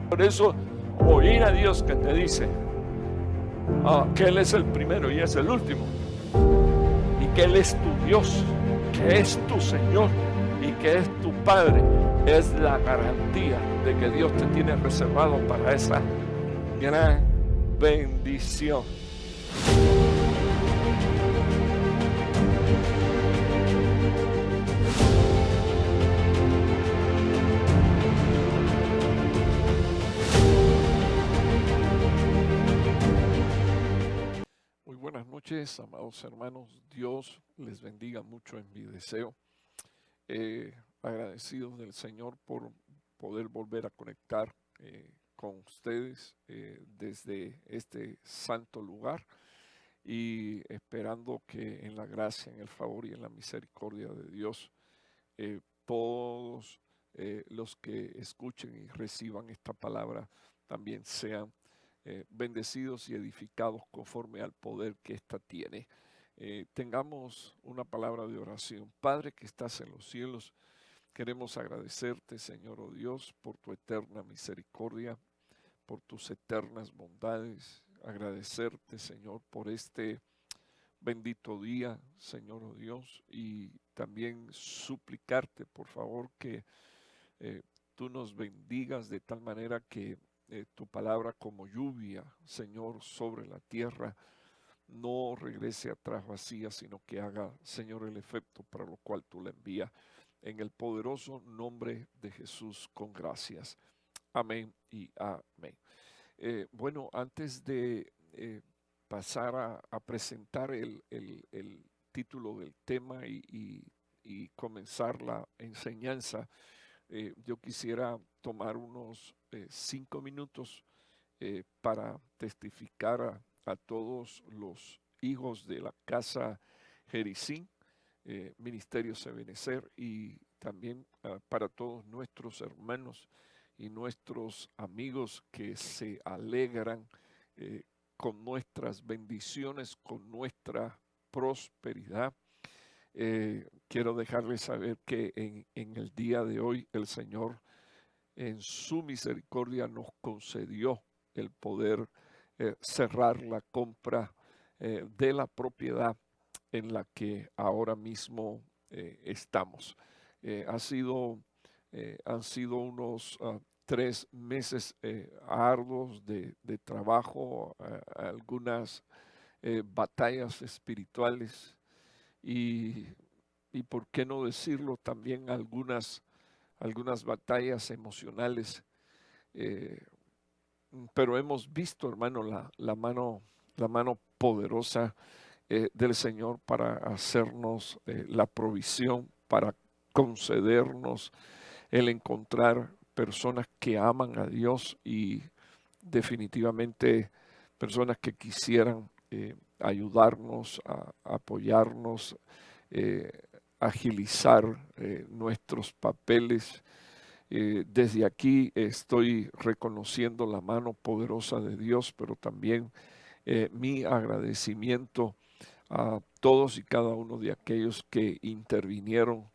Por eso, oír a Dios que te dice que Él es el primero y es el último, y que Él es tu Dios, que es tu Señor y que es tu Padre, es la garantía de que Dios te tiene reservado para esa gran bendición. Muy buenas noches, amados hermanos. Dios les bendiga mucho en mi deseo. Agradecidos del Señor por poder volver a conectar con ustedes desde este santo lugar y esperando que en la gracia, en el favor y en la misericordia de Dios, todos los que escuchen y reciban esta palabra también sean bendecidos y edificados conforme al poder que ésta tiene. Tengamos una palabra de oración. Padre que estás en los cielos, queremos agradecerte, Señor, oh Dios, por tu eterna misericordia, por tus eternas bondades. Agradecerte, Señor, por este bendito día, Señor, oh Dios, y también suplicarte, por favor, que tú nos bendigas de tal manera que tu palabra como lluvia, Señor, sobre la tierra, no regrese atrás vacía, sino que haga, Señor, el efecto para lo cual tú la envías. En el poderoso nombre de Jesús, con gracias. Amén y amén. Bueno, antes de pasar a presentar el título del tema y comenzar la enseñanza, yo quisiera tomar unos 5 minutos para testificar a todos los hijos de la casa Jericín, Ministerio Sebenecer, y también para todos nuestros hermanos y nuestros amigos que se alegran con nuestras bendiciones, con nuestra prosperidad. Quiero dejarles saber que en el día de hoy el Señor en su misericordia nos concedió el poder cerrar la compra de la propiedad en la que ahora mismo estamos. Han sido unos 3 meses arduos de trabajo, algunas batallas espirituales y, y por qué no decirlo, también algunas batallas emocionales, eh, pero hemos visto, hermano, la mano poderosa del Señor para hacernos la provisión, para concedernos el encontrar personas que aman a Dios y definitivamente personas que quisieran ayudarnos, apoyarnos, eh, agilizar nuestros papeles. Desde aquí estoy reconociendo la mano poderosa de Dios, pero también mi agradecimiento a todos y cada uno de aquellos que intervinieron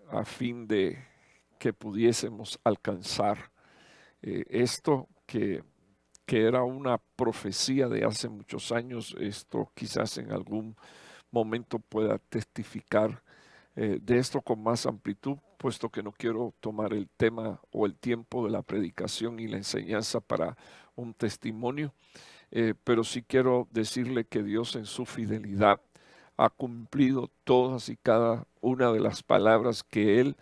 a fin de que pudiésemos alcanzar esto que era una profecía de hace muchos años. Esto quizás en algún momento pueda testificar de esto con más amplitud, puesto que no quiero tomar el tema o el tiempo de la predicación y la enseñanza para un testimonio, pero sí quiero decirle que Dios en su fidelidad ha cumplido todas y cada una de las palabras que Él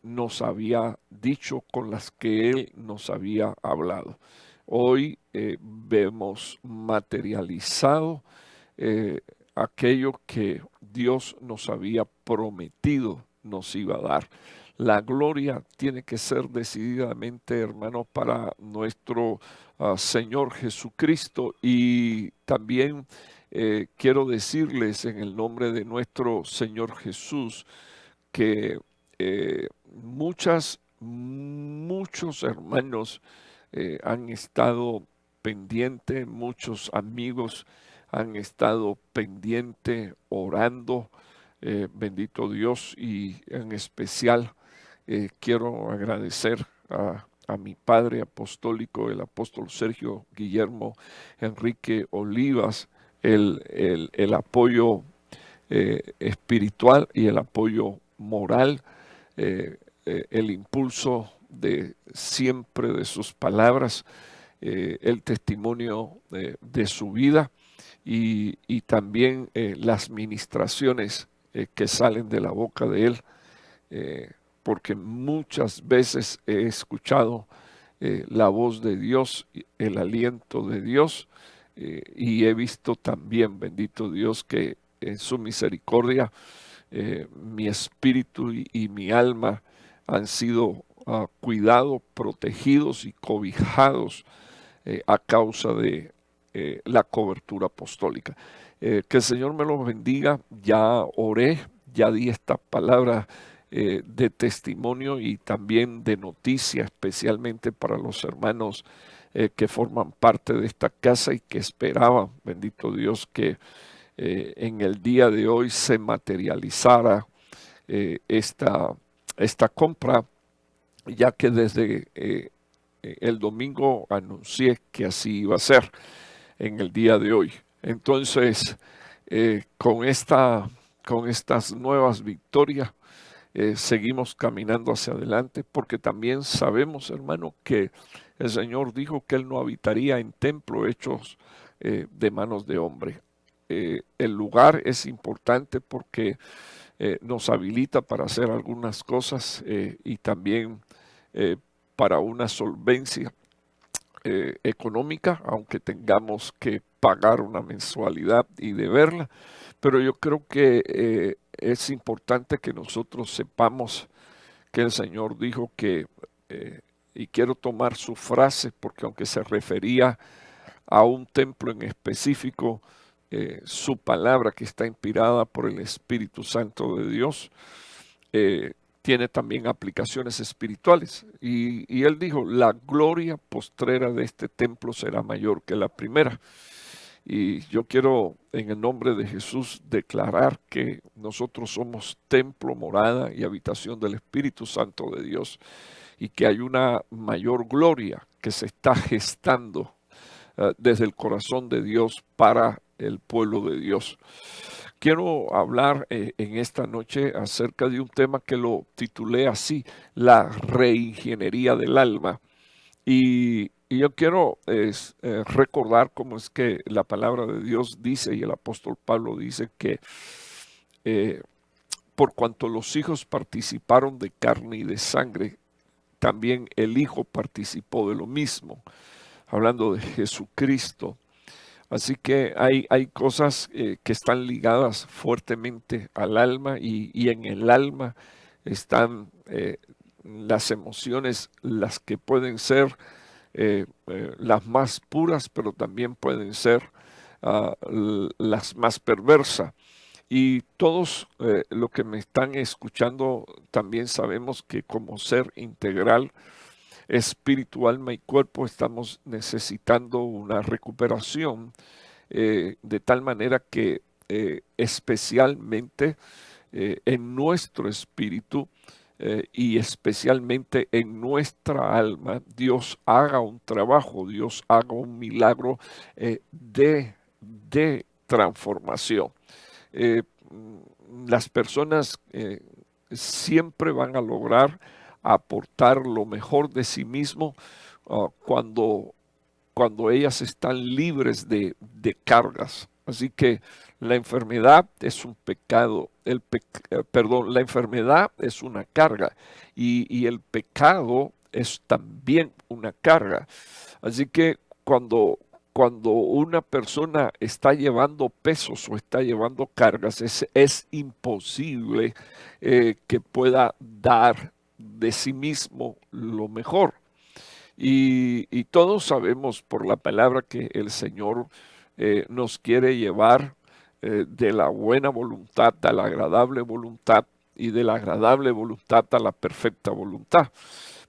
nos había dicho, con las que Él nos había hablado. Hoy vemos materializado aquello que Dios nos había prometido nos iba a dar. La gloria tiene que ser decididamente, hermano, para nuestro Señor Jesucristo. Y también quiero decirles en el nombre de nuestro Señor Jesús que muchos hermanos han estado pendientes, muchos amigos han estado pendientes, orando, bendito Dios, y en especial quiero agradecer a mi padre apostólico, el apóstol Sergio Guillermo Enrique Olivas, el apoyo espiritual y el apoyo moral, el impulso de siempre de sus palabras, el testimonio de su vida y también las ministraciones que salen de la boca de él, porque muchas veces he escuchado la voz de Dios, el aliento de Dios, y he visto también, bendito Dios, que en su misericordia mi espíritu y mi alma han sido cuidados, protegidos y cobijados a causa de la cobertura apostólica. Que el Señor me los bendiga. Ya oré, ya di esta palabra de testimonio y también de noticia, especialmente para los hermanos que forman parte de esta casa y que esperaban, bendito Dios, que en el día de hoy se materializara esta compra, ya que desde el domingo anuncié que así iba a ser en el día de hoy. Entonces, con estas nuevas victorias, seguimos caminando hacia adelante, porque también sabemos, hermano, que el Señor dijo que Él no habitaría en templos hechos de manos de hombre. El lugar es importante porque nos habilita para hacer algunas cosas y también para una solvencia económica, aunque tengamos que pagar una mensualidad y deberla. Pero yo creo que es importante que nosotros sepamos que el Señor dijo que, y quiero tomar su frase porque aunque se refería a un templo en específico, su palabra que está inspirada por el Espíritu Santo de Dios, tiene también aplicaciones espirituales. Y él dijo, la gloria postrera de este templo será mayor que la primera. Y yo quiero en el nombre de Jesús declarar que nosotros somos templo, morada y habitación del Espíritu Santo de Dios y que hay una mayor gloria que se está gestando desde el corazón de Dios para el pueblo de Dios. Quiero hablar en esta noche acerca de un tema que lo titulé así, la reingeniería del alma. Y yo quiero recordar cómo es que la palabra de Dios dice, y el apóstol Pablo dice que por cuanto los hijos participaron de carne y de sangre, también el Hijo participó de lo mismo, hablando de Jesucristo. Así que hay cosas que están ligadas fuertemente al alma y en el alma están las emociones, las que pueden ser las más puras, pero también pueden ser las más perversas. Y todos los que me están escuchando también sabemos que como ser integral, espíritu, alma y cuerpo, estamos necesitando una recuperación de tal manera que especialmente en nuestro espíritu y especialmente en nuestra alma, Dios haga un trabajo, Dios haga un milagro de transformación. Las personas siempre van a lograr aportar lo mejor de sí mismo cuando ellas están libres de cargas. Así que la enfermedad es un pecado, perdón, la enfermedad es una carga y el pecado es también una carga. Así que cuando una persona está llevando pesos o está llevando cargas, es imposible que pueda dar de sí mismo lo mejor. Y todos sabemos por la palabra que el Señor nos quiere llevar de la buena voluntad a la agradable voluntad y de la agradable voluntad a la perfecta voluntad.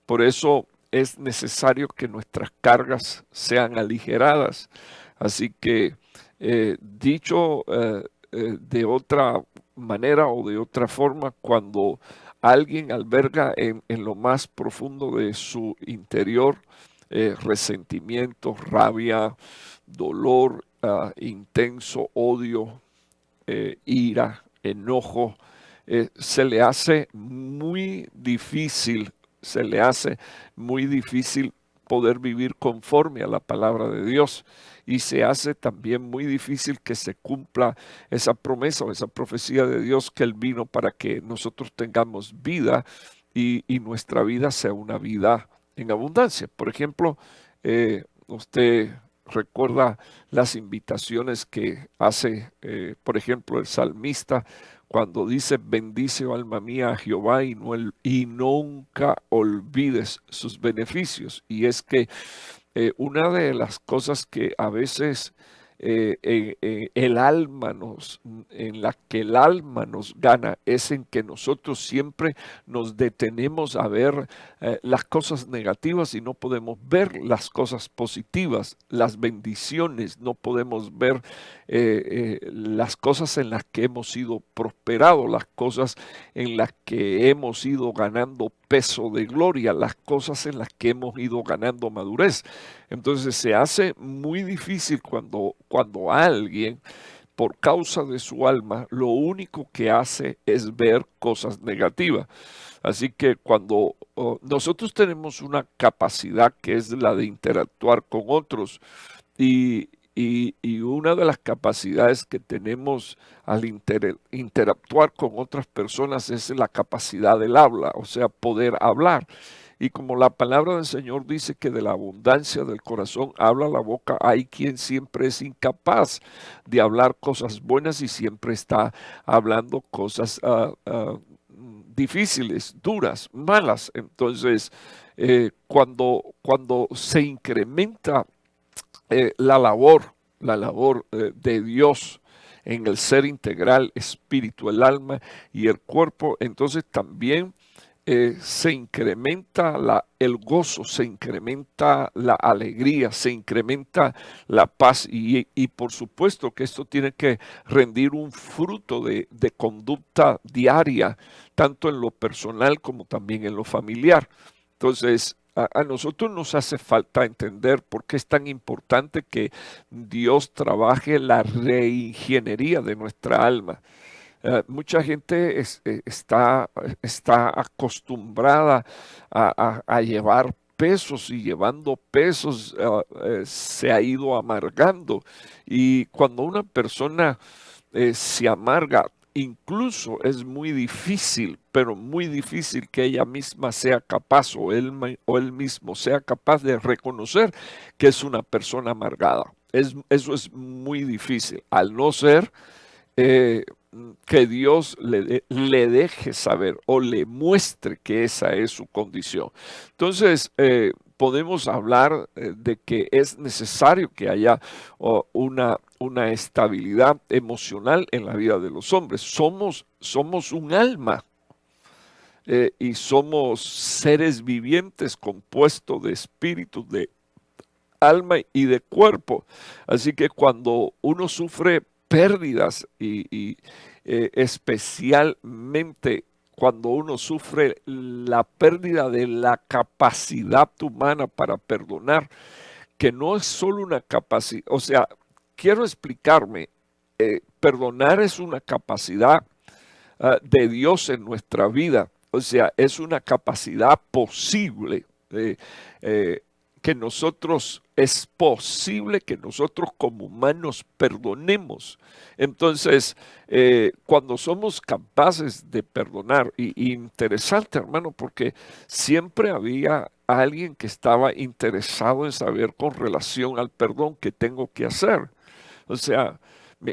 Por eso es necesario que nuestras cargas sean aligeradas. Así que dicho de otra manera o de otra forma, cuando alguien alberga en lo más profundo de su interior resentimiento, rabia, dolor intenso, odio, ira, enojo, se le hace muy difícil, se le hace muy difícil poder vivir conforme a la palabra de Dios. Y se hace también muy difícil que se cumpla esa promesa o esa profecía de Dios que Él vino para que nosotros tengamos vida y nuestra vida sea una vida en abundancia. Por ejemplo, usted recuerda las invitaciones que hace, por ejemplo, el salmista cuando dice, bendice, oh alma mía, a Jehová y nunca olvides sus beneficios. Y es que una de las cosas que a veces el alma en la que el alma nos gana es en que nosotros siempre nos detenemos a ver las cosas negativas y no podemos ver las cosas positivas, las bendiciones, no podemos ver las cosas en las que hemos sido prosperados, las cosas en las que hemos ido ganando peso de gloria, las cosas en las que hemos ido ganando madurez. Entonces se hace muy difícil cuando alguien, por causa de su alma, lo único que hace es ver cosas negativas. Así que cuando nosotros tenemos una capacidad que es la de interactuar con otros y una de las capacidades que tenemos al interactuar con otras personas es la capacidad del habla, o sea, poder hablar. Y como la palabra del Señor dice que de la abundancia del corazón habla la boca, hay quien siempre es incapaz de hablar cosas buenas y siempre está hablando cosas difíciles, duras, malas. Entonces, cuando se incrementa la labor de Dios en el ser integral, espíritu, el alma y el cuerpo, entonces también se incrementa el gozo, se incrementa la alegría, se incrementa la paz y por supuesto que esto tiene que rendir un fruto de conducta diaria, tanto en lo personal como también en lo familiar. Entonces, a nosotros nos hace falta entender por qué es tan importante que Dios trabaje la reingeniería de nuestra alma. Mucha gente está acostumbrada a llevar pesos y llevando pesos se ha ido amargando. Y cuando una persona se amarga, incluso es muy difícil, pero muy difícil que ella misma sea capaz o él mismo sea capaz de reconocer que es una persona amargada. Eso es muy difícil, al no ser eh, que Dios le deje saber o le muestre que esa es su condición. Entonces, podemos hablar de que es necesario que haya una estabilidad emocional en la vida de los hombres. Somos un alma. Y somos seres vivientes compuestos de espíritu, de alma y de cuerpo. Así que cuando uno sufre pérdidas especialmente cuando uno sufre la pérdida de la capacidad humana para perdonar, que no es solo una capacidad, o sea, quiero explicarme, perdonar es una capacidad de Dios en nuestra vida, o sea, es una capacidad posible. Eh, que nosotros, es posible que nosotros como humanos perdonemos. Entonces, cuando somos capaces de perdonar, y interesante hermano, porque siempre había alguien que estaba interesado en saber con relación al perdón qué tengo que hacer. O sea,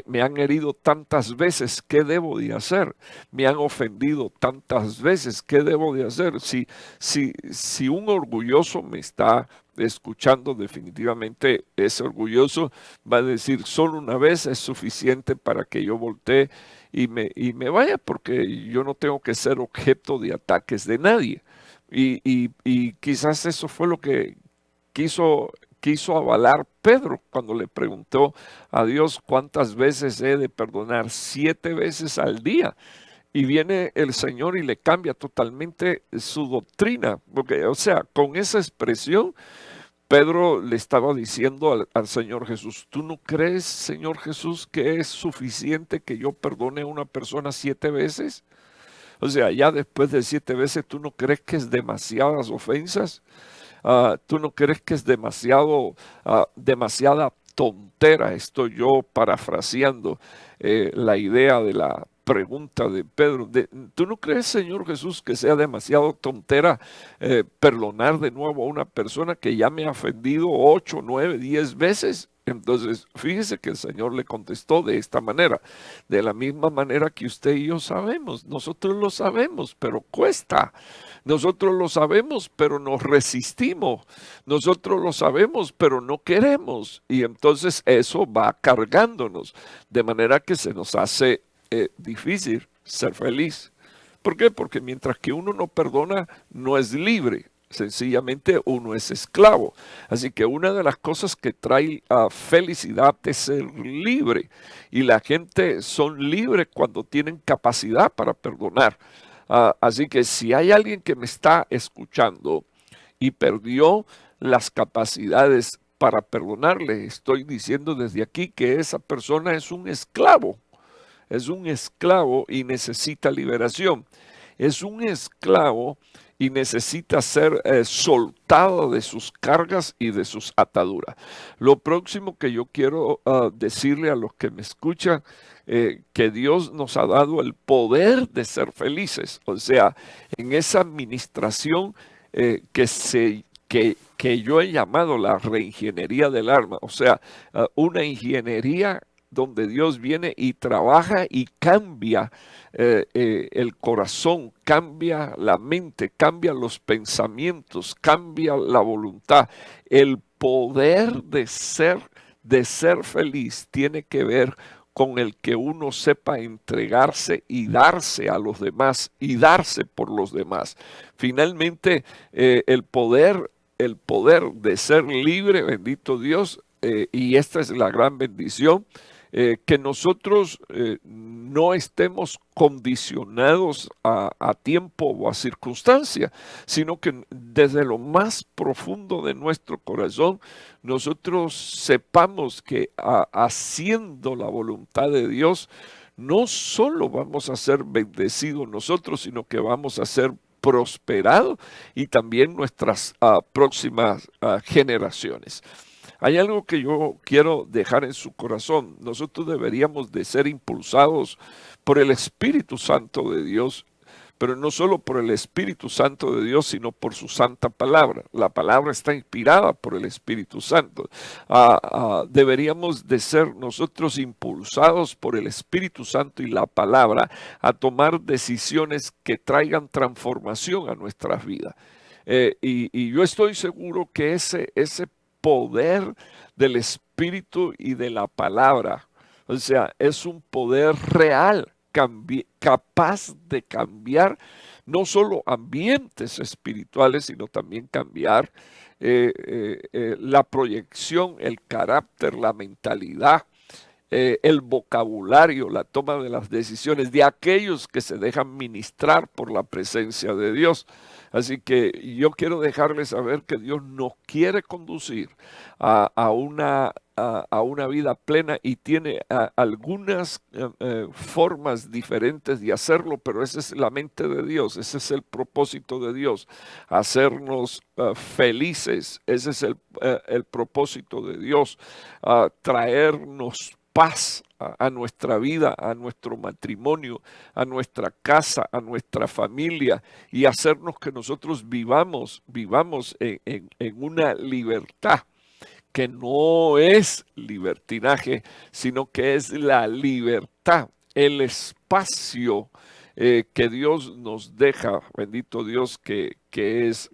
me han herido tantas veces, ¿qué debo de hacer? Me han ofendido tantas veces, ¿qué debo de hacer? Si un orgulloso me está escuchando, definitivamente ese orgulloso va a decir, solo una vez es suficiente para que yo voltee y me vaya, porque yo no tengo que ser objeto de ataques de nadie. Y quizás eso fue lo que quiso avalar Pedro cuando le preguntó a Dios cuántas veces he de perdonar, 7 veces al día. Y viene el Señor y le cambia totalmente su doctrina, porque, o sea, con esa expresión, Pedro le estaba diciendo al Señor Jesús, ¿tú no crees, Señor Jesús, que es suficiente que yo perdone a una persona 7 veces? O sea, ya después de 7 veces, ¿tú no crees que es demasiadas ofensas? ¿Tú no crees que es demasiada tontera? Estoy yo parafraseando la idea de la pregunta de Pedro. ¿Tú no crees, Señor Jesús, que sea demasiado tontera perdonar de nuevo a una persona que ya me ha ofendido 8, 9, 10 veces? Entonces, fíjese que el Señor le contestó de esta manera, de la misma manera que usted y yo sabemos. Nosotros lo sabemos, pero cuesta. Nosotros lo sabemos, pero nos resistimos. Nosotros lo sabemos, pero no queremos. Y entonces eso va cargándonos, de manera que se nos hace difícil ser feliz. ¿Por qué? Porque mientras que uno no perdona, no es libre. Sencillamente uno es esclavo. Así que una de las cosas que trae felicidad es ser libre. Y la gente son libres cuando tienen capacidad para perdonar. Así que si hay alguien que me está escuchando y perdió las capacidades para perdonarle, estoy diciendo desde aquí que esa persona es un esclavo. Es un esclavo y necesita liberación. Es un esclavo y necesita ser soltado de sus cargas y de sus ataduras. Lo próximo que yo quiero decirle a los que me escuchan, que Dios nos ha dado el poder de ser felices. O sea, en esa administración que yo he llamado la reingeniería del alma, o sea, una ingeniería donde Dios viene y trabaja y cambia el corazón, cambia la mente, cambia los pensamientos, cambia la voluntad. El poder de ser feliz tiene que ver con el que uno sepa entregarse y darse a los demás y darse por los demás. Finalmente, el poder de ser libre, bendito Dios, y esta es la gran bendición, que nosotros no estemos condicionados a tiempo o a circunstancia, sino que desde lo más profundo de nuestro corazón nosotros sepamos que haciendo la voluntad de Dios, no solo vamos a ser bendecidos nosotros, sino que vamos a ser prosperados y también nuestras próximas generaciones. Hay algo que yo quiero dejar en su corazón. Nosotros deberíamos de ser impulsados por el Espíritu Santo de Dios, pero no solo por el Espíritu Santo de Dios, sino por su santa palabra. La palabra está inspirada por el Espíritu Santo. Deberíamos de ser nosotros impulsados por el Espíritu Santo y la palabra a tomar decisiones que traigan transformación a nuestras vidas. Y yo estoy seguro que ese poder del Espíritu y de la palabra, o sea, es un poder real, capaz de cambiar no solo ambientes espirituales, sino también cambiar la proyección, el carácter, la mentalidad, el vocabulario, la toma de las decisiones de aquellos que se dejan ministrar por la presencia de Dios. Así que yo quiero dejarles saber que Dios nos quiere conducir a una vida plena y tiene algunas formas diferentes de hacerlo, pero esa es la mente de Dios, ese es el propósito de Dios, hacernos felices, ese es el propósito de Dios, traernos paz a nuestra vida, a nuestro matrimonio, a nuestra casa, a nuestra familia y hacernos que nosotros vivamos en una libertad que no es libertinaje, sino que es la libertad, el espacio que Dios nos deja, bendito Dios, que es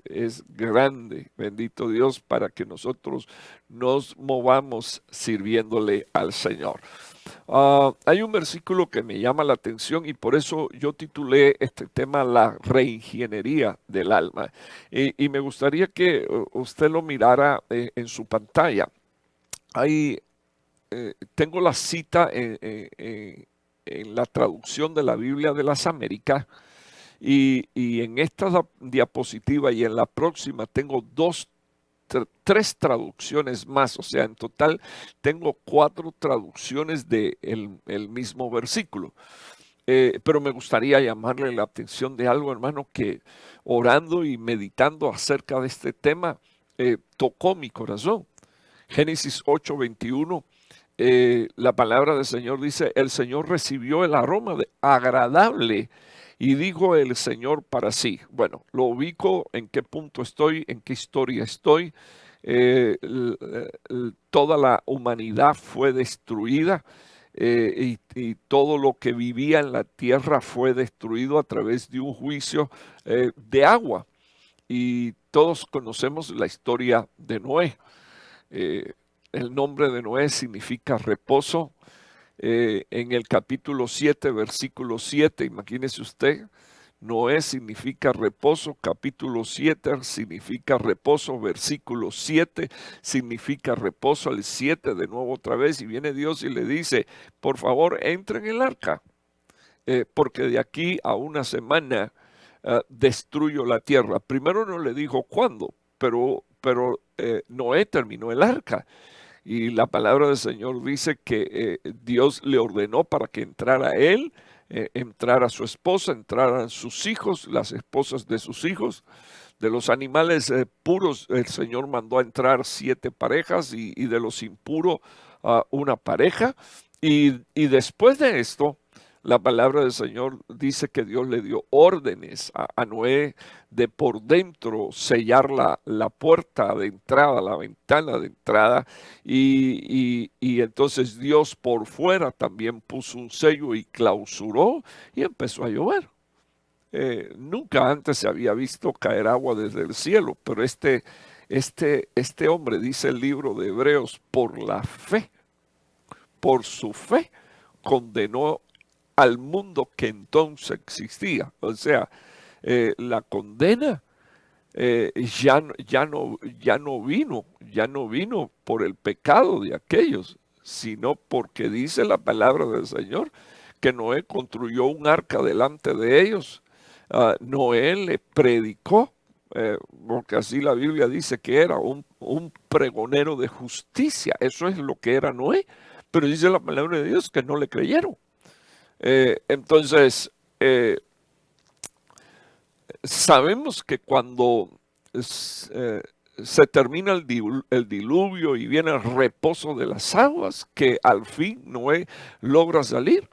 grande, bendito Dios, para que nosotros nos movamos sirviéndole al Señor. Hay un versículo que me llama la atención y por eso yo titulé este tema La reingeniería del alma. Y me gustaría que usted lo mirara en su pantalla. Ahí tengo la cita en la traducción de la Biblia de las Américas. Y en esta diapositiva y en la próxima tengo tres traducciones más. O sea, en total tengo 4 traducciones del el mismo versículo. Pero me gustaría llamarle la atención de algo, hermano, que orando y meditando acerca de este tema, tocó mi corazón. Génesis 8:21, la palabra del Señor dice, el Señor recibió el aroma agradable y dijo el Señor para sí. Bueno, lo ubico en qué punto estoy, en qué historia estoy. Toda la humanidad fue destruida. Y todo lo que vivía en la tierra fue destruido a través de un juicio de agua. Y todos conocemos la historia de Noé. El nombre de Noé significa reposo. En el capítulo 7, versículo 7, imagínese usted, Noé significa reposo, capítulo 7 significa reposo, versículo 7 significa reposo, el 7 de nuevo otra vez, y viene Dios y le dice, por favor, entre en el arca, porque de aquí a una semana destruyo la tierra. Primero no le dijo cuándo, pero Noé terminó el arca. Y la palabra del Señor dice que Dios le ordenó para que entrara él, entrara su esposa, entraran sus hijos, las esposas de sus hijos. De los animales puros, el Señor mandó a entrar 7 parejas y de los impuros una pareja. Y después de esto, la palabra del Señor dice que Dios le dio órdenes a Noé de por dentro sellar la puerta de entrada, la ventana de entrada, y entonces Dios por fuera también puso un sello y clausuró y empezó a llover. Nunca antes se había visto caer agua desde el cielo, pero este hombre, dice el libro de Hebreos, por la fe, por su fe, condenó al mundo que entonces existía. O sea, la condena ya no vino por el pecado de aquellos, sino porque dice la palabra del Señor que Noé construyó un arca delante de ellos. Noé le predicó, porque así la Biblia dice que era un pregonero de justicia. Eso es lo que era Noé. Pero dice la palabra de Dios que no le creyeron. Entonces, sabemos que cuando se termina el diluvio y viene el reposo de las aguas, que al fin Noé logra salir,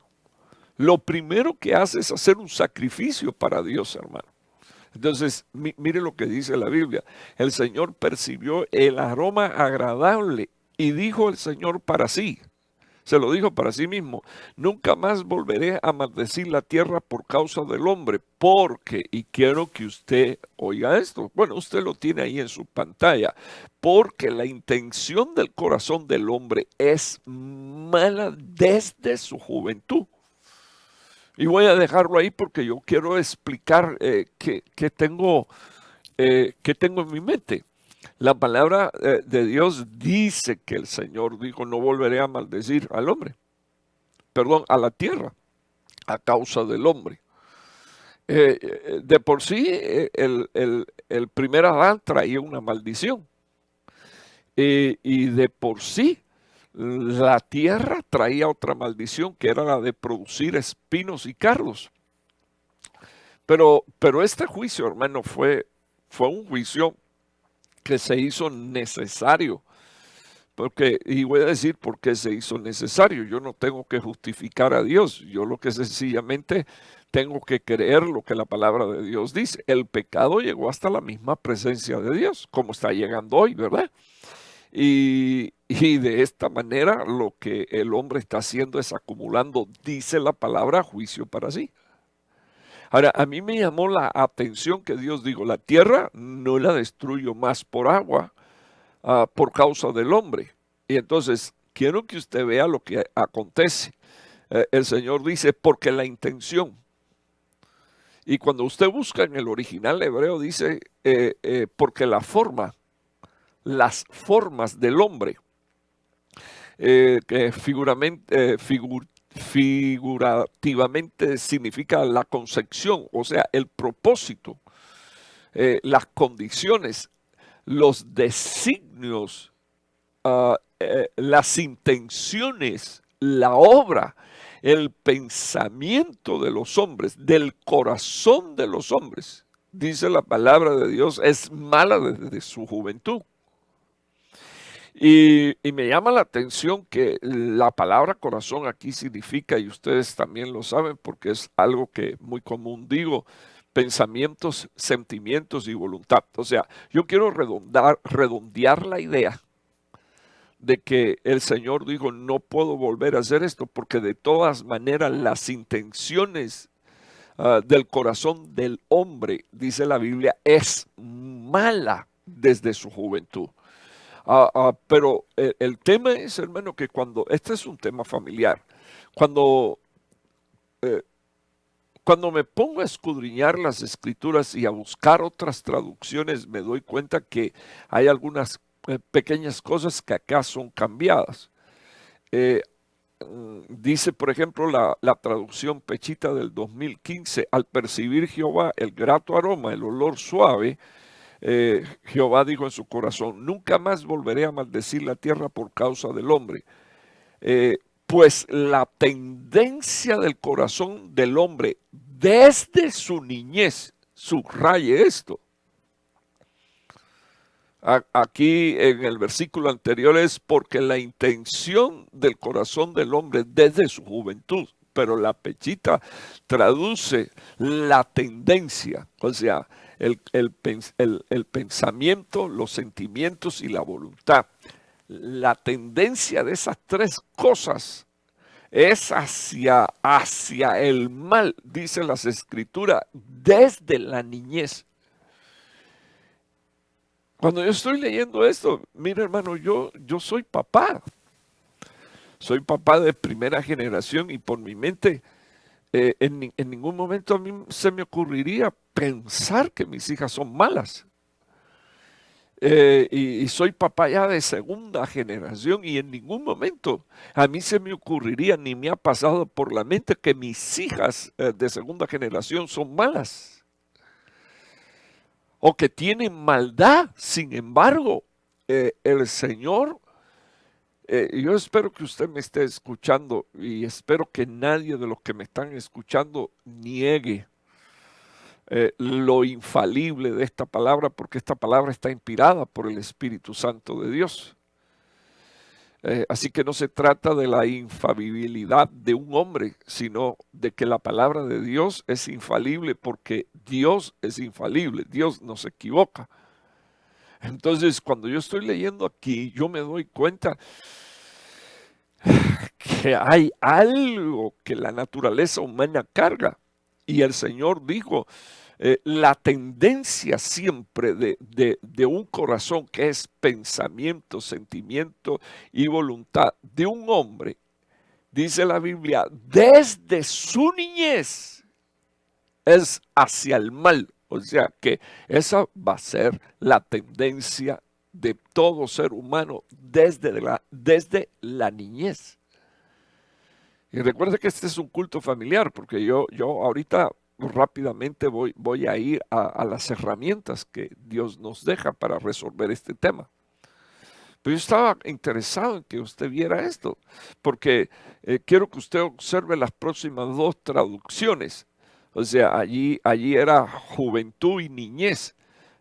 lo primero que hace es hacer un sacrificio para Dios, hermano. Entonces, mire lo que dice la Biblia. El Señor percibió el aroma agradable y dijo el Señor para sí. Se lo dijo para sí mismo, nunca más volveré a maldecir la tierra por causa del hombre, porque, y quiero que usted oiga esto, bueno, usted lo tiene ahí en su pantalla, porque la intención del corazón del hombre es mala desde su juventud. Y voy a dejarlo ahí porque yo quiero explicar qué tengo en mi mente. La palabra de Dios dice que el Señor dijo, no volveré a maldecir al hombre, perdón, a la tierra, a causa del hombre. De por sí, el primer Adán traía una maldición. Y de por sí, la tierra traía otra maldición, que era la de producir espinos y cardos. Pero este juicio, hermano, fue un juicio que se hizo necesario. Porque, y voy a decir por qué se hizo necesario. Yo no tengo que justificar a Dios. Yo lo que sencillamente tengo que creer lo que la palabra de Dios dice. El pecado llegó hasta la misma presencia de Dios, como está llegando hoy, ¿verdad? Y de esta manera lo que el hombre está haciendo es acumulando, dice la palabra, juicio para sí. Ahora, a mí me llamó la atención que Dios dijo, la tierra no la destruyo más por agua, por causa del hombre. Y entonces, quiero que usted vea lo que acontece. El Señor dice, porque la intención. Y cuando usted busca en el original hebreo, dice, porque la forma, las formas del hombre, que figurativamente significa la concepción, o sea, el propósito, las condiciones, los designios, las intenciones, la obra, el pensamiento de los hombres, del corazón de los hombres. Dice la palabra de Dios, es mala desde su juventud. Y me llama la atención que la palabra corazón aquí significa, y ustedes también lo saben porque es algo que muy común digo, pensamientos, sentimientos y voluntad. O sea, yo quiero redondear la idea de que el Señor dijo, no puedo volver a hacer esto porque de todas maneras las intenciones del corazón del hombre, dice la Biblia, es mala desde su juventud. Pero el tema es, hermano, que este es un tema familiar, cuando, eh, cuando me pongo a escudriñar las escrituras y a buscar otras traducciones, me doy cuenta que hay algunas pequeñas cosas que acá son cambiadas. Dice, por ejemplo, la traducción Pechita del 2015, al percibir Jehová el grato aroma, el olor suave, Jehová dijo en su corazón, nunca más volveré a maldecir la tierra por causa del hombre. Pues la tendencia del corazón del hombre desde su niñez, subraye esto. Aquí en el versículo anterior es porque la intención del corazón del hombre desde su juventud, pero la Pechita traduce la tendencia, o sea, el pensamiento, los sentimientos y la voluntad. La tendencia de esas tres cosas es hacia el mal, dicen las escrituras, desde la niñez. Cuando yo estoy leyendo esto, mira hermano, yo soy papá. Soy papá de primera generación y por mi mente en ningún momento a mí se me ocurriría pensar que mis hijas son malas. Y soy papá ya de segunda generación y en ningún momento a mí se me ocurriría ni me ha pasado por la mente que mis hijas de segunda generación son malas o que tienen maldad. Sin embargo, el Señor, yo espero que usted me esté escuchando y espero que nadie de los que me están escuchando niegue lo infalible de esta palabra, porque esta palabra está inspirada por el Espíritu Santo de Dios. Así que no se trata de la infalibilidad de un hombre, sino de que la palabra de Dios es infalible porque Dios es infalible, Dios no se equivoca. Entonces, cuando yo estoy leyendo aquí, yo me doy cuenta que hay algo que la naturaleza humana carga. Y el Señor dijo, la tendencia siempre de un corazón que es pensamiento, sentimiento y voluntad de un hombre, dice la Biblia, desde su niñez es hacia el mal. O sea que esa va a ser la tendencia de todo ser humano desde la niñez. Y recuerda que este es un culto familiar, porque yo ahorita rápidamente voy a ir a las herramientas que Dios nos deja para resolver este tema. Pero yo estaba interesado en que usted viera esto, porque quiero que usted observe las próximas dos traducciones. O sea, allí era juventud y niñez.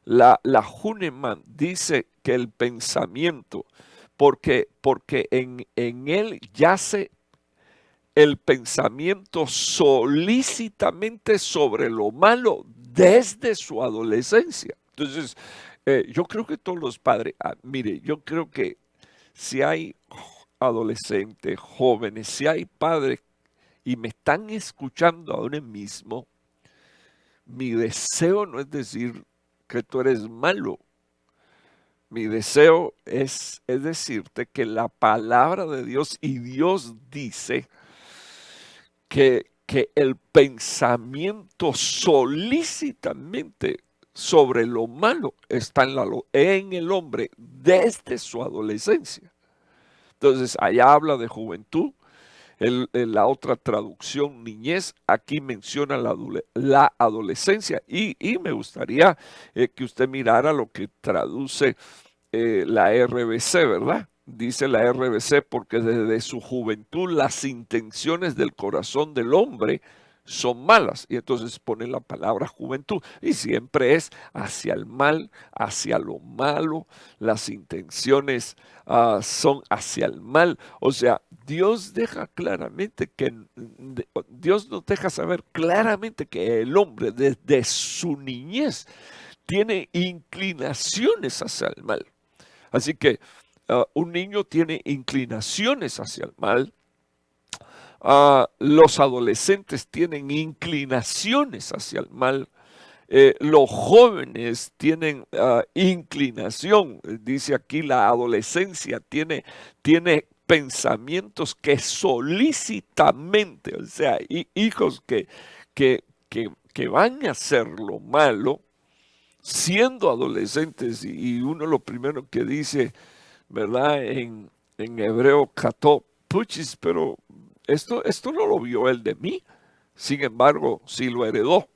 La Huneman dice que el pensamiento, porque en él yace el pensamiento solícitamente sobre lo malo desde su adolescencia. Entonces, yo creo que todos los padres, mire, yo creo que si hay adolescentes, jóvenes, si hay padres y me están escuchando ahora mismo, mi deseo no es decir que tú eres malo. Mi deseo es decirte que la palabra de Dios y Dios dice que el pensamiento solícitamente sobre lo malo está en el hombre desde su adolescencia. Entonces, allá habla de juventud, La otra traducción, niñez, aquí menciona la adolescencia. Y me gustaría que usted mirara lo que traduce la RBC, ¿verdad? Dice la RBC, porque desde su juventud las intenciones del corazón del hombre son malas. Y entonces pone la palabra juventud. Y siempre es hacia el mal, hacia lo malo. Las intenciones son hacia el mal. O sea, Dios deja claramente que, Dios nos deja saber claramente que el hombre desde su niñez tiene inclinaciones hacia el mal. Así que un niño tiene inclinaciones hacia el mal. Los adolescentes tienen inclinaciones hacia el mal. Los jóvenes tienen inclinación. Dice aquí la adolescencia tiene pensamientos que solícitamente, o sea, hijos que van a hacer lo malo, siendo adolescentes, y uno lo primero que dice, ¿verdad? En Hebreo 14, puchis, pero esto no lo vio él de mí, sin embargo, sí lo heredó,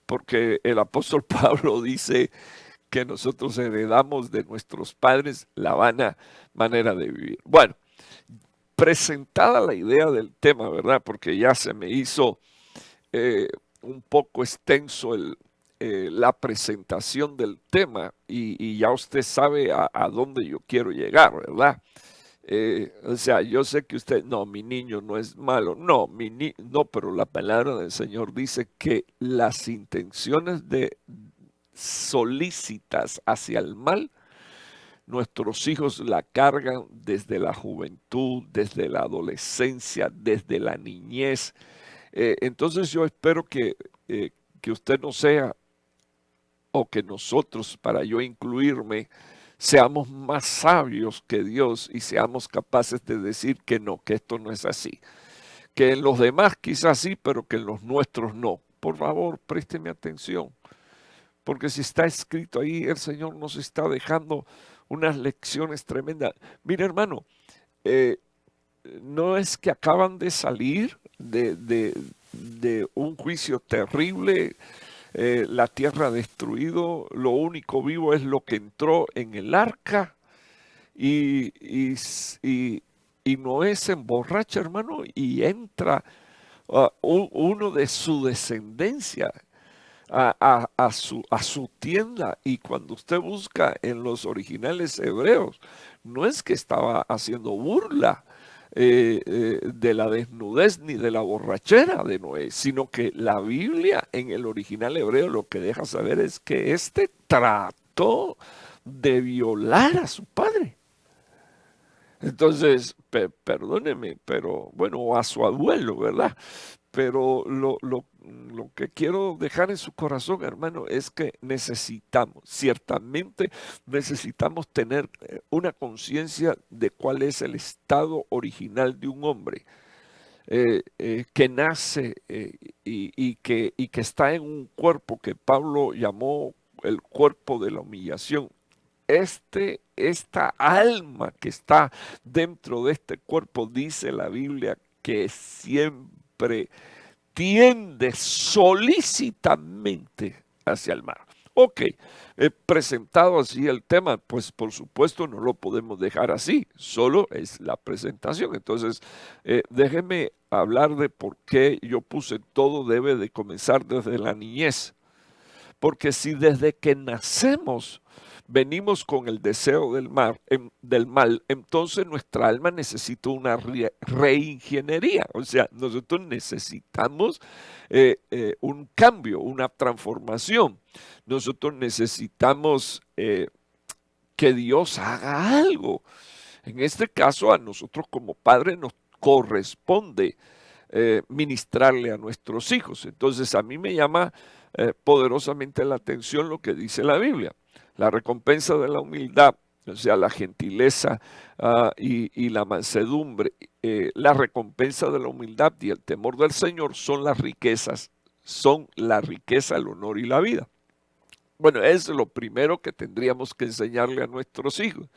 porque el apóstol Pablo dice que nosotros heredamos de nuestros padres la vana manera de vivir. Bueno, presentada la idea del tema, ¿verdad? Porque ya se me hizo un poco extenso la presentación del tema y ya usted sabe a dónde yo quiero llegar, ¿verdad? O sea, yo sé que usted, no, mi niño no es malo, no, no, pero la palabra del Señor dice que las intenciones de solícitas hacia el mal, nuestros hijos la cargan desde la juventud, desde la adolescencia, desde la niñez. Entonces yo espero que usted no sea, o que nosotros, para yo incluirme, seamos más sabios que Dios y seamos capaces de decir que no, que esto no es así. Que en los demás quizás sí, pero que en los nuestros no. Por favor, présteme atención, porque si está escrito ahí, el Señor nos está dejando unas lecciones tremendas. Mire, hermano, eh, no es que acaban de salir de un juicio terrible, la tierra destruido, lo único vivo es lo que entró en el arca y Noé se emborracha, hermano, y entra uno de su descendencia a su tienda. Y cuando usted busca en los originales hebreos, no es que estaba haciendo burla de la desnudez ni de la borrachera de Noé, sino que la Biblia en el original hebreo lo que deja saber es que éste trató de violar a su padre. Entonces, perdóneme, pero bueno, a su abuelo, ¿verdad? Pero lo que quiero dejar en su corazón, hermano, es que necesitamos, ciertamente necesitamos tener una conciencia de cuál es el estado original de un hombre que nace y que está en un cuerpo que Pablo llamó el cuerpo de la humillación. Esta alma que está dentro de este cuerpo, dice la Biblia, que siempre tiende solícitamente hacia el mar. Ok, presentado así el tema, pues por supuesto no lo podemos dejar así, solo es la presentación. Entonces, déjeme hablar de por qué yo puse todo debe de comenzar desde la niñez. Porque si desde que nacemos venimos con el deseo del mal, entonces nuestra alma necesita una reingeniería. O sea, nosotros necesitamos un cambio, una transformación. Nosotros necesitamos que Dios haga algo. En este caso, a nosotros como padres nos corresponde ministrarle a nuestros hijos. Entonces, a mí me llama poderosamente la atención lo que dice la Biblia. La recompensa de la humildad, o sea, la gentileza y la mansedumbre, la recompensa de la humildad y el temor del Señor son las riquezas, son la riqueza, el honor y la vida. Bueno, es lo primero que tendríamos que enseñarle a nuestros hijos.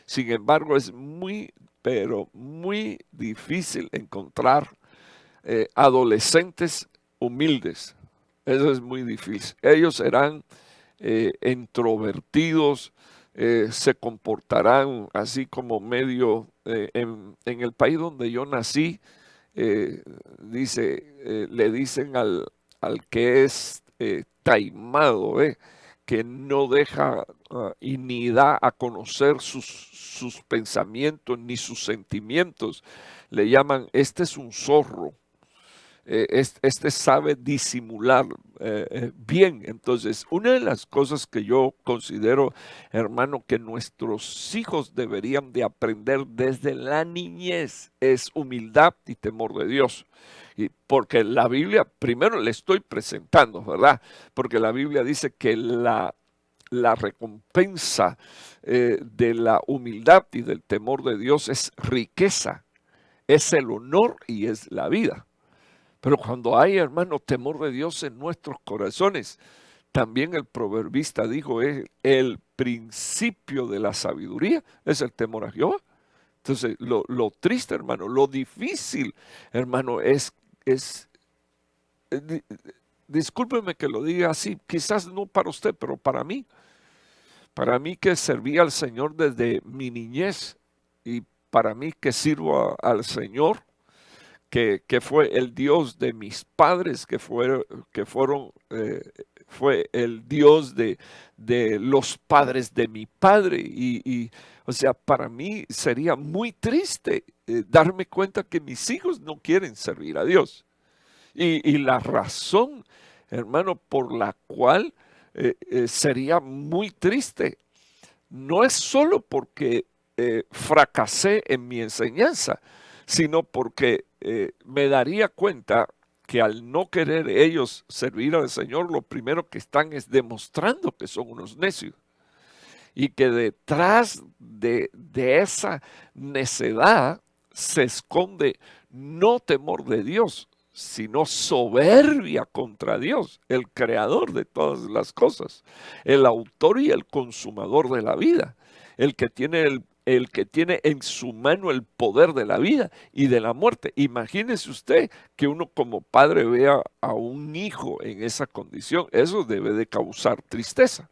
Sin embargo, es muy pero muy difícil encontrar adolescentes humildes. Eso es muy difícil. Ellos serán introvertidos, se comportarán así como medio, en el país donde yo nací, le dicen al que es taimado, que no deja y ni da a conocer sus pensamientos ni sus sentimientos. Le llaman, este es un zorro. Este sabe disimular bien. Entonces, una de las cosas que yo considero, hermano, que nuestros hijos deberían de aprender desde la niñez es humildad y temor de Dios. Y porque la Biblia, primero le estoy presentando, ¿verdad? Porque la Biblia dice que la recompensa de la humildad y del temor de Dios es riqueza, es el honor y es la vida. Pero cuando hay, hermano, temor de Dios en nuestros corazones, también el proverbista dijo, el principio de la sabiduría es el temor a Jehová. Entonces, lo triste, hermano, lo difícil, hermano, discúlpeme que lo diga así, quizás no para usted, pero para mí que servía al Señor desde mi niñez y para mí que sirvo al Señor, que fue el Dios de mis padres, fue el Dios de los padres de mi padre. O sea, para mí sería muy triste darme cuenta que mis hijos no quieren servir a Dios. Y la razón, hermano, por la cual sería muy triste, no es solo porque fracasé en mi enseñanza, sino porque me daría cuenta que al no querer ellos servir al Señor, lo primero que están es demostrando que son unos necios. Y que detrás de esa necedad se esconde no temor de Dios, sino soberbia contra Dios, el creador de todas las cosas, el autor y el consumador de la vida, el que tiene en su mano el poder de la vida y de la muerte. Imagínese usted que uno como padre vea a un hijo en esa condición. Eso debe de causar tristeza.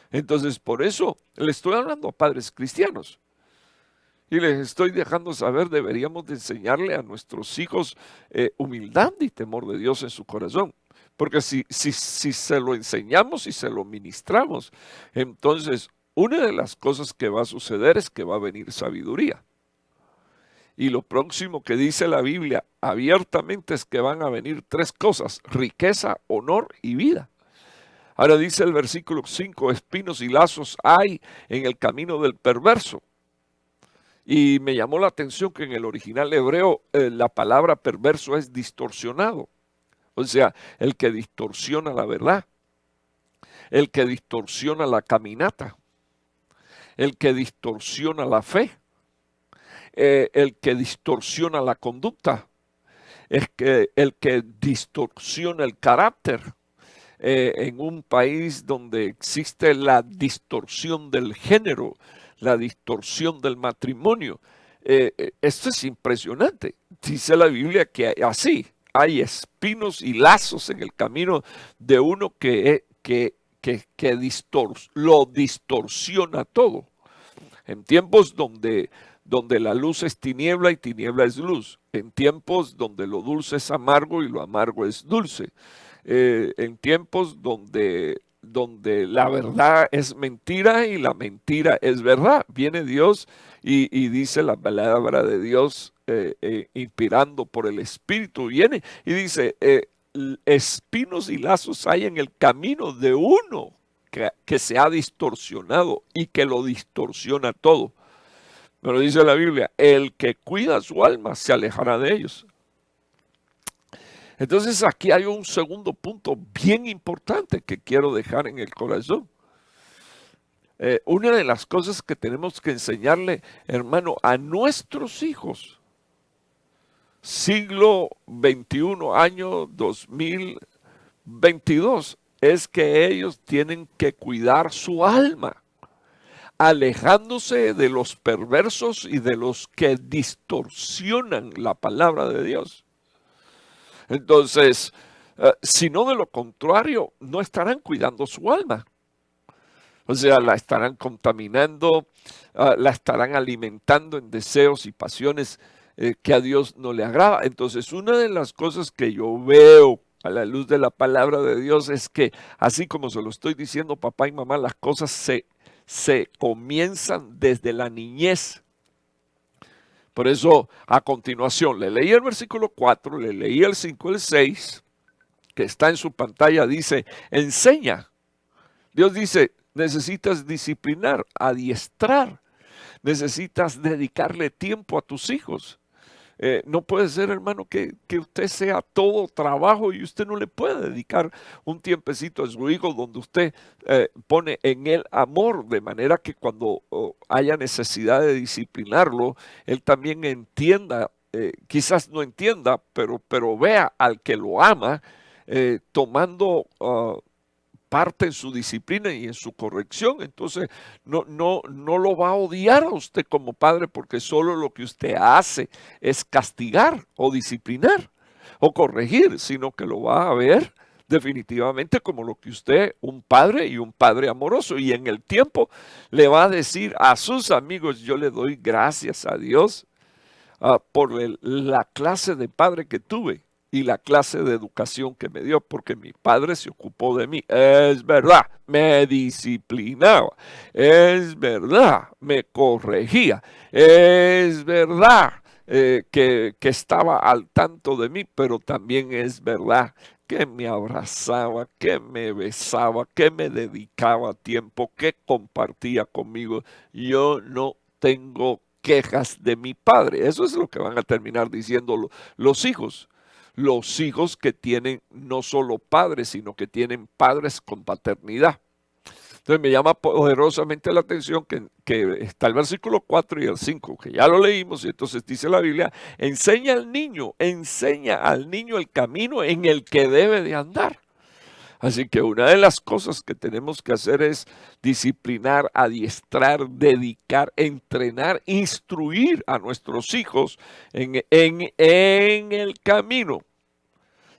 Entonces, por eso le estoy hablando a padres cristianos. Y les estoy dejando saber, deberíamos de enseñarle a nuestros hijos humildad y temor de Dios en su corazón. Porque si se lo enseñamos y se lo ministramos, entonces una de las cosas que va a suceder es que va a venir sabiduría. Y lo próximo que dice la Biblia abiertamente es que van a venir tres cosas: riqueza, honor y vida. Ahora dice el versículo 5, espinos y lazos hay en el camino del perverso. Y me llamó la atención que en el original hebreo la palabra perverso es distorsionado. O sea, el que distorsiona la verdad, el que distorsiona la caminata, el que distorsiona la fe, el que distorsiona la conducta, el que distorsiona el carácter. En un país donde existe la distorsión del género, la distorsión del matrimonio. Esto es impresionante. Dice la Biblia que así hay espinos y lazos en el camino de uno que lo distorsiona todo. En tiempos donde la luz es tiniebla y tiniebla es luz. En tiempos donde lo dulce es amargo y lo amargo es dulce. En tiempos donde la verdad es mentira y la mentira es verdad. Viene Dios y dice la palabra de Dios, inspirando por el Espíritu, viene y dice, espinos y lazos hay en el camino de uno que se ha distorsionado y que lo distorsiona todo. Pero dice la Biblia, el que cuida su alma se alejará de ellos. Entonces aquí hay un segundo punto bien importante que quiero dejar en el corazón. Una de las cosas que tenemos que enseñarle, hermano, a nuestros hijos, siglo XXI, año 2022, es que ellos tienen que cuidar su alma. alejándose de los perversos y de los que distorsionan la palabra de Dios. Entonces, si no de lo contrario, no estarán cuidando su alma. O sea, la estarán contaminando, la estarán alimentando en deseos y pasiones que a Dios no le agrada. Entonces, una de las cosas que yo veo a la luz de la palabra de Dios es que, así como se lo estoy diciendo papá y mamá, las cosas se comienzan desde la niñez. Por eso, a continuación, le leí el versículo 4, le leí el 5, el 6, que está en su pantalla, dice, enseña. Dios dice, necesitas disciplinar, adiestrar, necesitas dedicarle tiempo a tus hijos. No puede ser, hermano, que usted sea todo trabajo y usted no le puede dedicar un tiempecito a su hijo donde usted pone en él amor, de manera que cuando haya necesidad de disciplinarlo, él también entienda, quizás no entienda, pero vea al que lo ama tomando parte en su disciplina y en su corrección. Entonces no lo va a odiar a usted como padre, porque solo lo que usted hace es castigar o disciplinar o corregir, sino que lo va a ver definitivamente como lo que usted, un padre y un padre amoroso, y en el tiempo le va a decir a sus amigos, yo le doy gracias a Dios por la clase de padre que tuve y la clase de educación que me dio, porque mi padre se ocupó de mí. Es verdad, me disciplinaba. Es verdad, me corregía. Es verdad que estaba al tanto de mí, pero también es verdad que me abrazaba, que me besaba, que me dedicaba tiempo, que compartía conmigo. Yo no tengo quejas de mi padre. Eso es lo que van a terminar diciendo los hijos. Los hijos que tienen no solo padres, sino que tienen padres con paternidad. Entonces me llama poderosamente la atención que está el versículo 4 y el 5, que ya lo leímos, y entonces dice la Biblia, enseña al niño el camino en el que debe de andar. Así que una de las cosas que tenemos que hacer es disciplinar, adiestrar, dedicar, entrenar, instruir a nuestros hijos en el camino.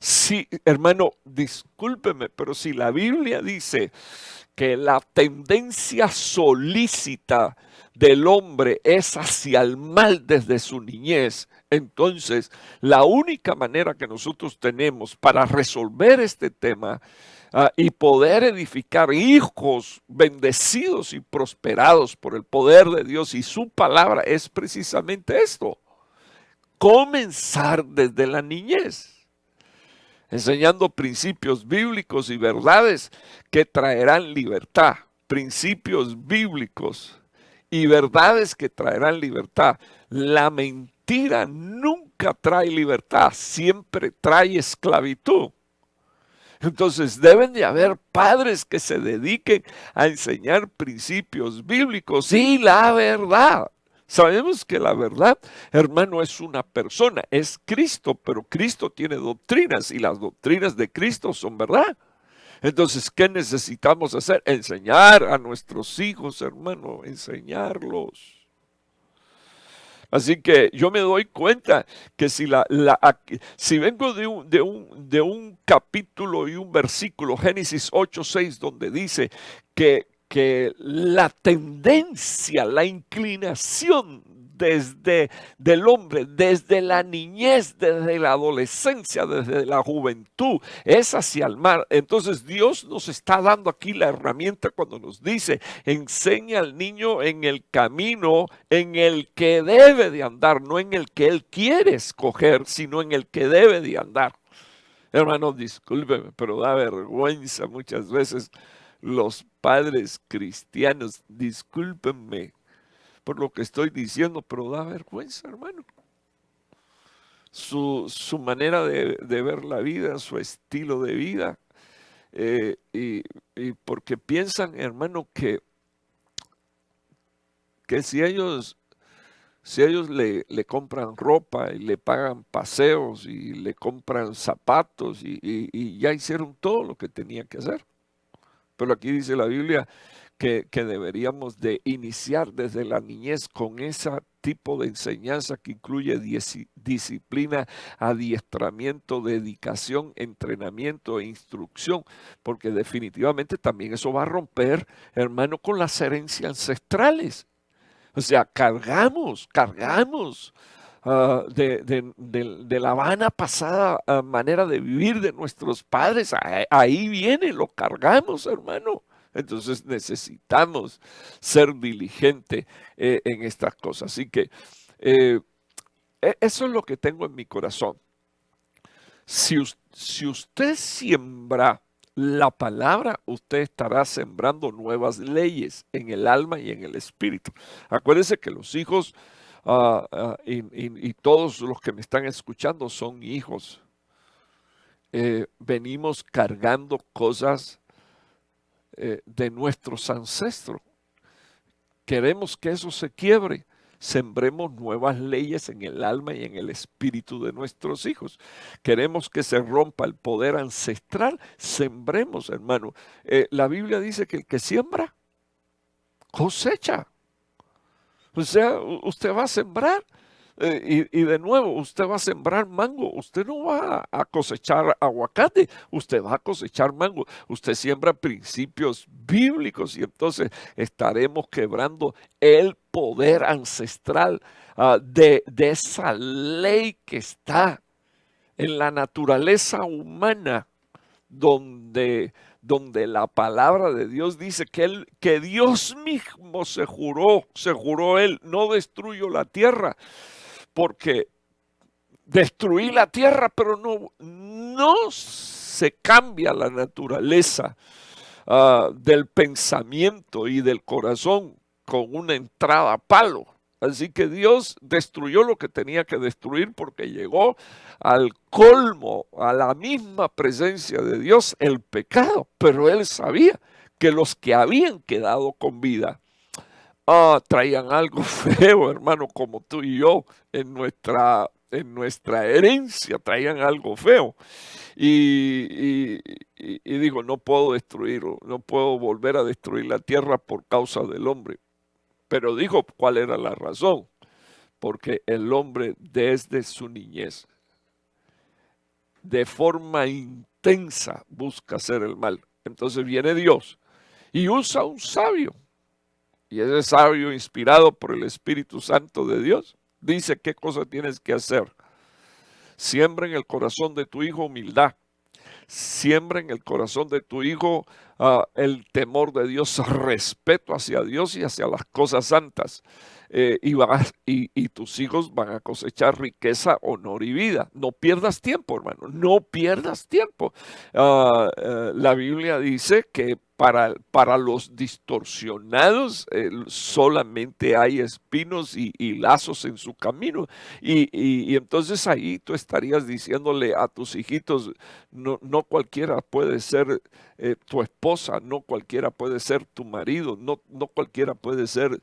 Sí, hermano, discúlpeme, pero si la Biblia dice que la tendencia solícita del hombre es hacia el mal desde su niñez, entonces la única manera que nosotros tenemos para resolver este tema y poder edificar hijos bendecidos y prosperados por el poder de Dios y su palabra es precisamente esto: comenzar desde la niñez, enseñando principios bíblicos y verdades que traerán libertad, principios bíblicos y verdades que traerán libertad. La mentira nunca trae libertad, siempre trae esclavitud. Entonces deben de haber padres que se dediquen a enseñar principios bíblicos y la verdad. Sabemos que la verdad, hermano, es una persona, es Cristo, pero Cristo tiene doctrinas y las doctrinas de Cristo son verdad. Entonces, ¿qué necesitamos hacer? Enseñar a nuestros hijos, hermano, enseñarlos. Así que yo me doy cuenta que si vengo de un capítulo y un versículo, Génesis 8:6, donde dice que la tendencia, la inclinación del hombre, desde la niñez, desde la adolescencia, desde la juventud, es hacia el mal. Entonces Dios nos está dando aquí la herramienta cuando nos dice, enseña al niño en el camino en el que debe de andar, no en el que él quiere escoger, sino en el que debe de andar. Hermanos, discúlpeme, pero da vergüenza muchas veces los padres cristianos, discúlpenme por lo que estoy diciendo, pero da vergüenza, hermano. Su manera de ver la vida, su estilo de vida, y porque piensan, hermano, que si ellos le compran ropa y le pagan paseos y le compran zapatos y ya hicieron todo lo que tenían que hacer. Pero aquí dice la Biblia que deberíamos de iniciar desde la niñez con ese tipo de enseñanza que incluye disciplina, adiestramiento, dedicación, entrenamiento e instrucción, porque definitivamente también eso va a romper, hermano, con las herencias ancestrales. O sea, cargamos de la vana pasada manera de vivir de nuestros padres. Ahí viene, lo cargamos, hermano. Entonces necesitamos ser diligente en estas cosas. Así que eh, eso es lo que tengo en mi corazón. Si usted siembra la palabra, usted estará sembrando nuevas leyes en el alma y en el espíritu. Acuérdese que los hijos y todos los que me están escuchando son hijos. Venimos cargando cosas de nuestros ancestros. Queremos que eso se quiebre. Sembremos nuevas leyes en el alma y en el espíritu de nuestros hijos. Queremos que se rompa el poder ancestral. Sembremos, hermano. La Biblia dice que el que siembra, cosecha. O sea, usted va a sembrar y de nuevo, usted va a sembrar mango. Usted no va a cosechar aguacate, usted va a cosechar mango. Usted siembra principios bíblicos y entonces estaremos quebrando el poder ancestral de esa ley que está en la naturaleza humana, donde la palabra de Dios dice que Dios mismo se juró él, no destruyo la tierra, porque destruí la tierra, pero no se cambia la naturaleza del pensamiento y del corazón con una entrada a palo. Así que Dios destruyó lo que tenía que destruir porque llegó al colmo, a la misma presencia de Dios, el pecado. Pero Él sabía que los que habían quedado con vida traían algo feo, hermano, como tú y yo, en nuestra herencia, traían algo feo. Y digo, no puedo destruirlo, no puedo volver a destruir la tierra por causa del hombre. Pero dijo cuál era la razón, porque el hombre desde su niñez, de forma intensa, busca hacer el mal. Entonces viene Dios y usa un sabio, y ese sabio inspirado por el Espíritu Santo de Dios, dice qué cosa tienes que hacer. Siembra en el corazón de tu hijo humildad. Siembra en el corazón de tu hijo el temor de Dios, respeto hacia Dios y hacia las cosas santas. Y tus hijos van a cosechar riqueza, honor y vida. No pierdas tiempo, hermano, no pierdas tiempo. La Biblia dice que para los distorsionados solamente hay espinos y lazos en su camino. Y entonces ahí tú estarías diciéndole a tus hijitos, no cualquiera puede ser tu esposa, no cualquiera puede ser tu marido, no cualquiera puede ser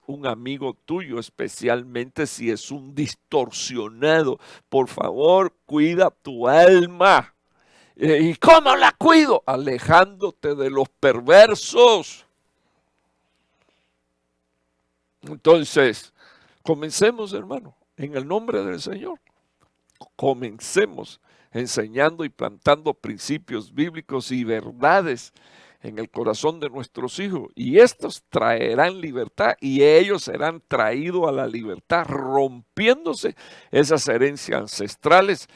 un amigo tuyo, especialmente si es un distorsionado. Por favor, cuida tu alma. ¿Y cómo la cuido? Alejándote de los perversos. Entonces, comencemos, hermano, en el nombre del Señor. Comencemos enseñando y plantando principios bíblicos y verdades en el corazón de nuestros hijos, y estos traerán libertad y ellos serán traídos a la libertad, rompiéndose esas herencias ancestrales.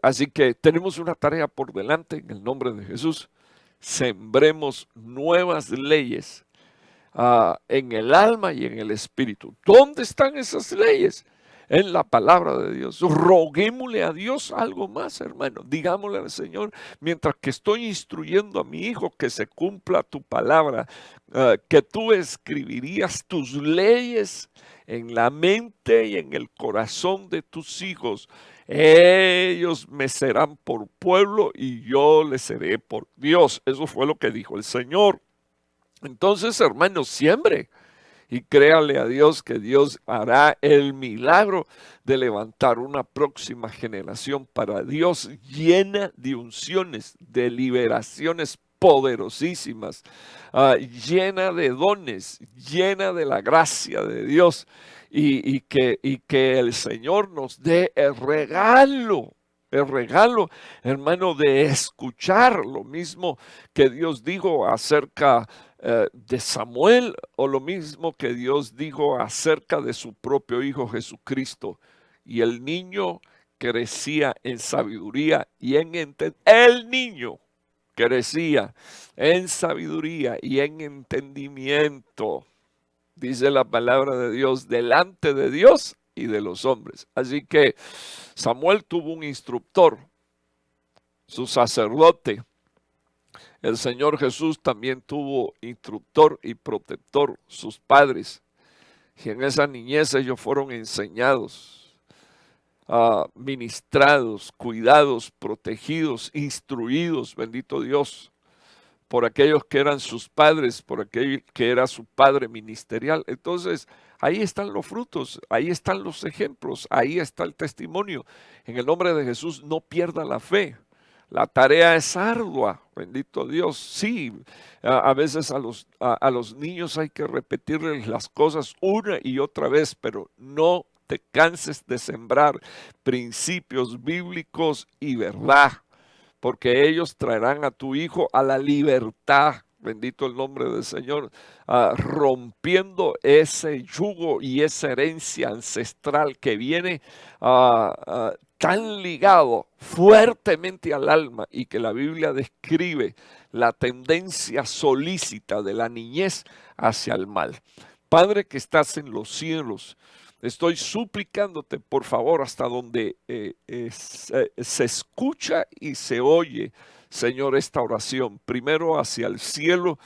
Así que tenemos una tarea por delante en el nombre de Jesús. Sembremos nuevas leyes en el alma y en el espíritu. ¿Dónde están esas leyes? En la palabra de Dios. Roguémosle a Dios algo más, hermano. Digámosle al Señor, mientras que estoy instruyendo a mi hijo que se cumpla tu palabra, que tú escribirías tus leyes en la mente y en el corazón de tus hijos. Ellos me serán por pueblo y yo les seré por Dios. Eso fue lo que dijo el Señor. Entonces, hermanos, siembre y créale a Dios que Dios hará el milagro de levantar una próxima generación para Dios llena de unciones, de liberaciones poderosísimas, llena de dones, llena de la gracia de Dios, y que el Señor nos dé el regalo, hermano, de escuchar lo mismo que Dios dijo acerca de Samuel, o lo mismo que Dios dijo acerca de su propio Hijo Jesucristo. Y el niño crecía en sabiduría y en entendimiento. El niño crecía en sabiduría y en entendimiento, dice la palabra de Dios, delante de Dios y de los hombres. Así que Samuel tuvo un instructor, su sacerdote. El Señor Jesús también tuvo instructor y protector, sus padres. Y en esa niñez ellos fueron enseñados, ministrados, cuidados, protegidos, instruidos, bendito Dios, por aquellos que eran sus padres, por aquel que era su padre ministerial. Entonces, ahí están los frutos, ahí están los ejemplos, ahí está el testimonio. En el nombre de Jesús, no pierda la fe. La tarea es ardua, bendito Dios. Sí, a veces a los niños hay que repetirles las cosas una y otra vez, pero no te canses de sembrar principios bíblicos y verdad, porque ellos traerán a tu hijo a la libertad. Bendito el nombre del Señor, rompiendo ese yugo y esa herencia ancestral que viene tan ligado fuertemente al alma, y que la Biblia describe la tendencia solícita de la niñez hacia el mal. Padre que estás en los cielos, estoy suplicándote, por favor, hasta donde se escucha y se oye, Señor, esta oración. Primero hacia el cielo,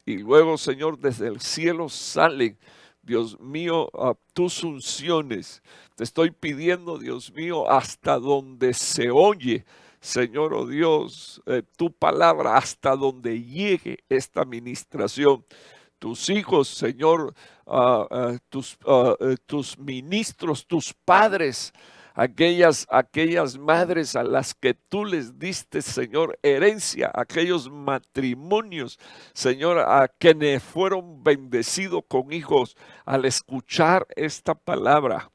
y luego, Señor, desde el cielo salen, Dios mío, tus unciones. Te estoy pidiendo, Dios mío, hasta donde se oye, Señor, oh Dios, tu palabra, hasta donde llegue esta ministración. Tus hijos, Señor, tus ministros, tus padres, aquellas madres a las que tú les diste, Señor, herencia, aquellos matrimonios, Señor, a quienes fueron bendecidos con hijos, al escuchar esta palabra,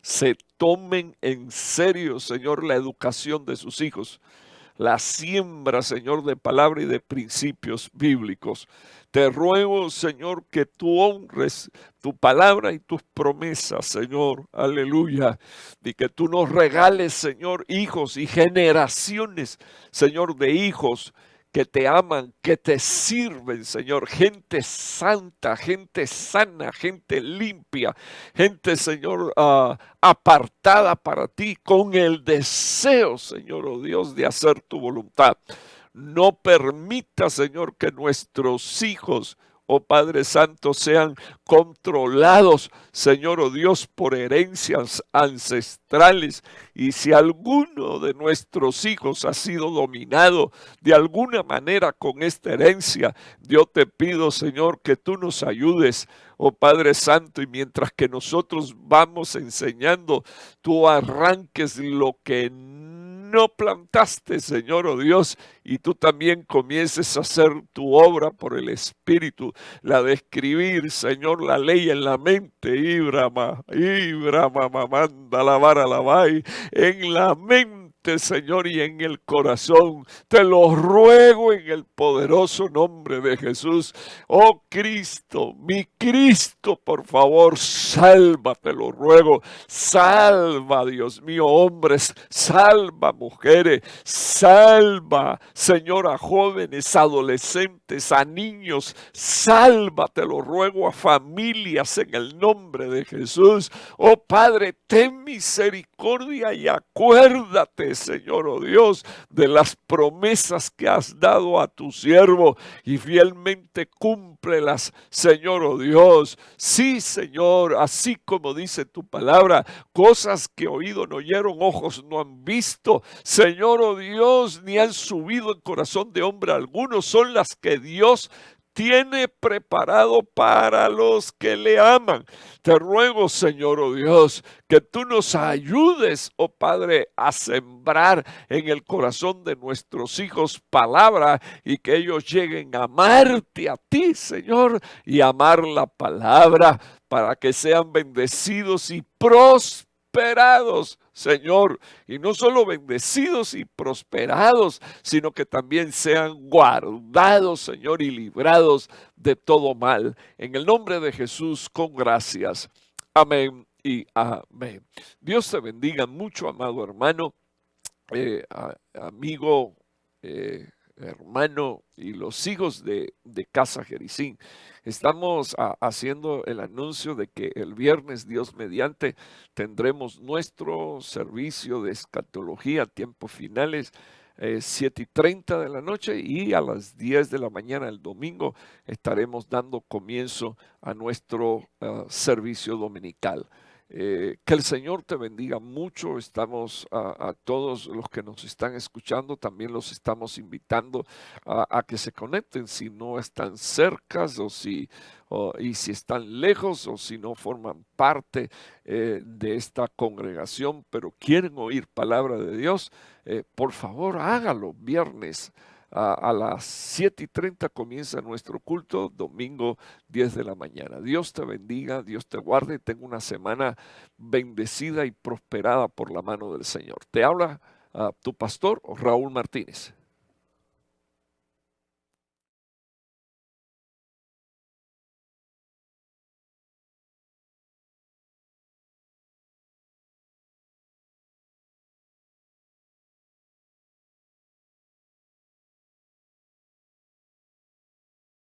se tomen en serio, Señor, la educación de sus hijos, la siembra, Señor, de palabra y de principios bíblicos. Te ruego, Señor, que tú honres tu palabra y tus promesas, Señor, aleluya, y que tú nos regales, Señor, hijos y generaciones, Señor, de hijos que te aman, que te sirven, Señor, gente santa, gente sana, gente limpia, gente, Señor, apartada para ti, con el deseo, Señor, oh Dios, de hacer tu voluntad. No permita, Señor, que nuestros hijos, oh Padre Santo, sean controlados, Señor, oh Dios, por herencias ancestrales. Y si alguno de nuestros hijos ha sido dominado de alguna manera con esta herencia, yo te pido, Señor, que tú nos ayudes, oh Padre Santo, y mientras que nosotros vamos enseñando, tú arranques lo que no plantaste, Señor, oh Dios, y tú también comiences a hacer tu obra por el Espíritu, la de escribir, Señor, la ley en la mente, Ibrama, manda la vara la vai, en la mente, Señor, y en el corazón. Te lo ruego en el poderoso nombre de Jesús. Oh Cristo, mi Cristo, por favor, salva, te lo ruego. Salva, Dios mío, hombres, salva, mujeres, salva, Señor, a jóvenes, adolescentes, a niños, salva, te lo ruego, a familias en el nombre de Jesús. Oh Padre, ten misericordia y acuérdate, Señor, oh Dios, de las promesas que has dado a tu siervo, y fielmente cúmplelas, Señor, oh Dios. Sí, Señor, así como dice tu palabra, cosas que oído no oyeron, ojos no han visto, Señor, oh Dios, ni han subido en corazón de hombre alguno, son las que Dios tiene preparado para los que le aman. Te ruego, Señor, oh Dios, que tú nos ayudes, oh Padre, a sembrar en el corazón de nuestros hijos palabra y que ellos lleguen a amarte a ti, Señor, y amar la palabra para que sean bendecidos y prosperados, Señor, y no solo bendecidos y prosperados, sino que también sean guardados, Señor, y librados de todo mal. En el nombre de Jesús, con gracias. Amén y amén. Dios te bendiga mucho, amado hermano, amigo, hermano y los hijos de Casa Jericín. Estamos haciendo el anuncio de que el viernes, Dios mediante, tendremos nuestro servicio de escatología a tiempos finales. 7:30 de la noche y a las 10 de la mañana el domingo estaremos dando comienzo a nuestro servicio dominical. Que el Señor te bendiga mucho. Estamos a todos los que nos están escuchando, también los estamos invitando a que se conecten si no están cercas y si están lejos o si no forman parte de esta congregación, pero quieren oír palabra de Dios. Por favor, hágalo viernes. A las 7:30 comienza nuestro culto, domingo 10 de la mañana. Dios te bendiga, Dios te guarde, tenga una semana bendecida y prosperada por la mano del Señor. Te habla tu pastor Raúl Martínez.